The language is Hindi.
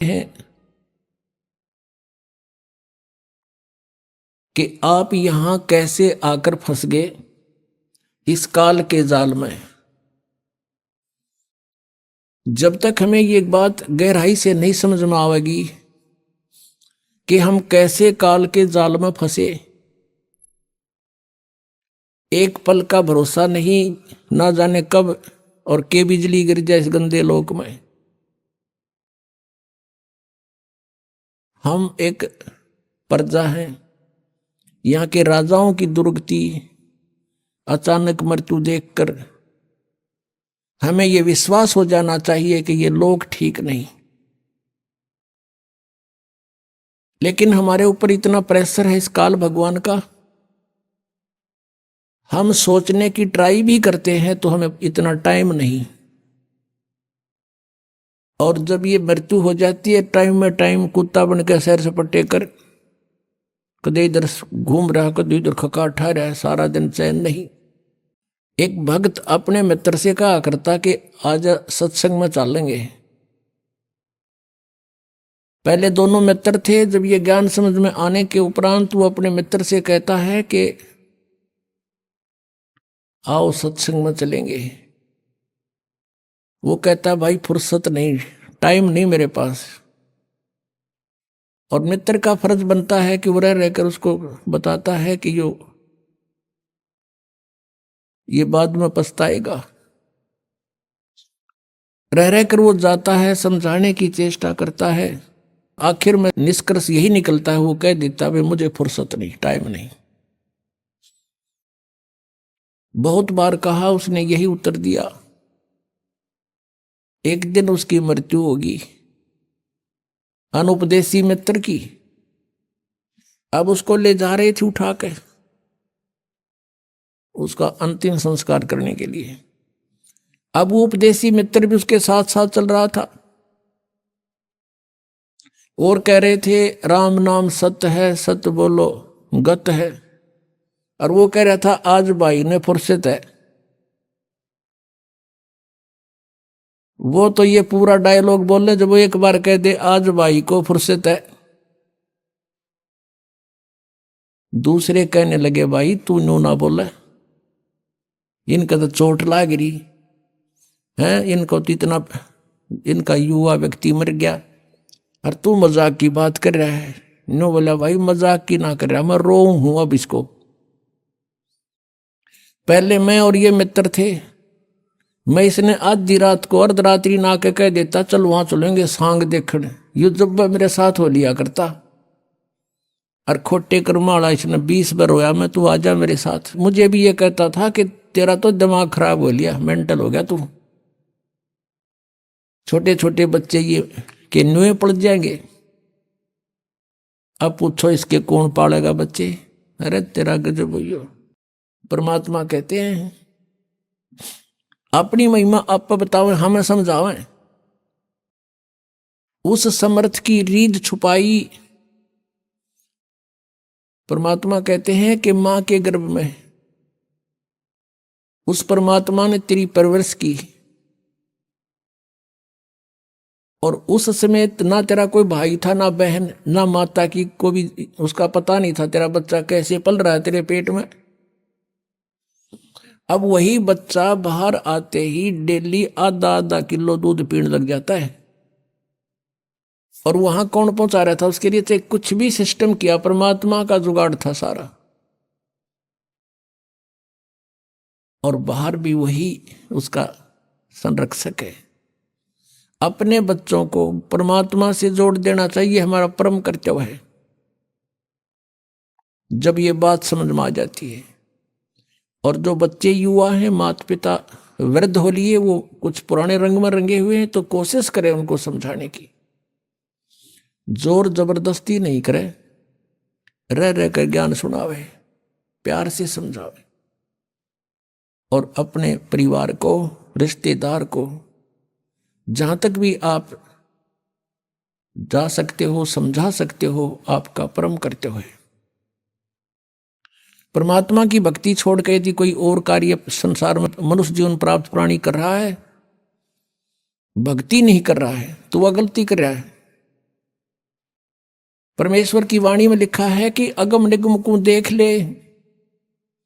हैं कि आप यहां कैसे आकर फंस गए इस काल के जाल में। जब तक हमें ये बात गहराई से नहीं समझ में आवेगी कि हम कैसे काल के जाल में फंसे, एक पल का भरोसा नहीं, ना जाने कब और के बिजली गिर जाए इस गंदे लोक में। हम एक प्रजा हैं, यहाँ के राजाओं की दुर्गति, अचानक मृत्यु देखकर हमें यह विश्वास हो जाना चाहिए कि ये लोग ठीक नहीं। लेकिन हमारे ऊपर इतना प्रेशर है इस काल भगवान का, हम सोचने की ट्राई भी करते हैं तो हमें इतना टाइम नहीं। और जब ये मृत्यु हो जाती है टाइम में टाइम कुत्ता बन के सैर सपाटे कर, कदे इधर घूम रहा कदे इधर खका रहा है, सारा दिन चैन नहीं। एक भक्त अपने मित्र से कहा करता कि आज सत्संग में चलेंगे। पहले दोनों मित्र थे, जब ये ज्ञान समझ में आने के उपरांत वो अपने मित्र से कहता है कि आओ सत्संग में चलेंगे। वो कहता भाई फुर्सत नहीं, टाइम नहीं मेरे पास। और मित्र का फर्ज बनता है कि वो रह रहकर उसको बताता है कि ये बाद में पछताएगा। रह रहकर वो जाता है, समझाने की चेष्टा करता है। आखिर में निष्कर्ष यही निकलता है, वो कह देता है मुझे फुर्सत नहीं, टाइम नहीं। बहुत बार कहा, उसने यही उत्तर दिया। एक दिन उसकी मृत्यु होगी, अनुपदेशी मित्र की। अब उसको ले जा रहे थे उठा के उसका अंतिम संस्कार करने के लिए। अब वो उपदेशी मित्र भी उसके साथ साथ चल रहा था और कह रहे थे राम नाम सत्य है, सत्य बोलो गत है। और वो कह रहा था आज भाई ने फुर्सत है। वो तो ये पूरा डायलॉग बोले, जब वो एक बार कह दे आज भाई को फुर्सत है, दूसरे कहने लगे भाई तू नो ना बोले, इनका तो चोट लाग रही है, इनको तो इतना, इनका युवा व्यक्ति मर गया और तू मजाक की बात कर रहा है। नो बोला भाई मजाक की ना कर रहा, मैं रो हूं अब इसको। पहले मैं और ये मित्र थे, मैं इसने आधी रात को अर्धरात्रि ना के कह देता चल वहां चलेंगे सांग देखने, ये जब मेरे साथ हो लिया करता। और खोटे कर्माड़ा इसने 20 बार होया मैं, तू आजा मेरे साथ। मुझे भी ये कहता था कि तेरा तो दिमाग खराब हो लिया, मेंटल हो गया तू। छोटे छोटे बच्चे ये के नुए पड़ जाएंगे, अब पूछो इसके कौन पालेगा बच्चे। अरे तेरा गजब हो। परमात्मा कहते हैं अपनी महिमा आप बताओ, हमें समझावें। उस समर्थ की रीढ़ छुपाई, परमात्मा कहते हैं कि मां के गर्भ में उस परमात्मा ने तेरी परवरिश की, और उस समय ना तेरा कोई भाई था ना बहन ना माता की को भी उसका पता नहीं था तेरा बच्चा कैसे पल रहा है तेरे पेट में। अब वही बच्चा बाहर आते ही डेली आधा आधा किलो दूध पीने लग जाता है। और वहां कौन पहुंचा रहा था उसके लिए? चाहे कुछ भी सिस्टम किया, परमात्मा का जुगाड़ था सारा। और बाहर भी वही उसका संरक्षक है। अपने बच्चों को परमात्मा से जोड़ देना चाहिए, हमारा परम कर्तव्य है। जब ये बात समझ में आ जाती है, और जो बच्चे युवा हैं, माता पिता वृद्ध हो लिए, वो कुछ पुराने रंग में रंगे हुए हैं, तो कोशिश करें उनको समझाने की। जोर जबरदस्ती नहीं करे, रह रह कर ज्ञान सुनावे, प्यार से समझावे। और अपने परिवार को, रिश्तेदार को जहां तक भी आप जा सकते हो, समझा सकते हो, आपका परम कर्तव्य है। परमात्मा की भक्ति छोड़ के यदि कोई और कार्य संसार में मनुष्य जीवन प्राप्त प्राणी कर रहा है, भक्ति नहीं कर रहा है, तो वह गलती कर रहा है। परमेश्वर की वाणी में लिखा है कि अगम निगम को देख ले,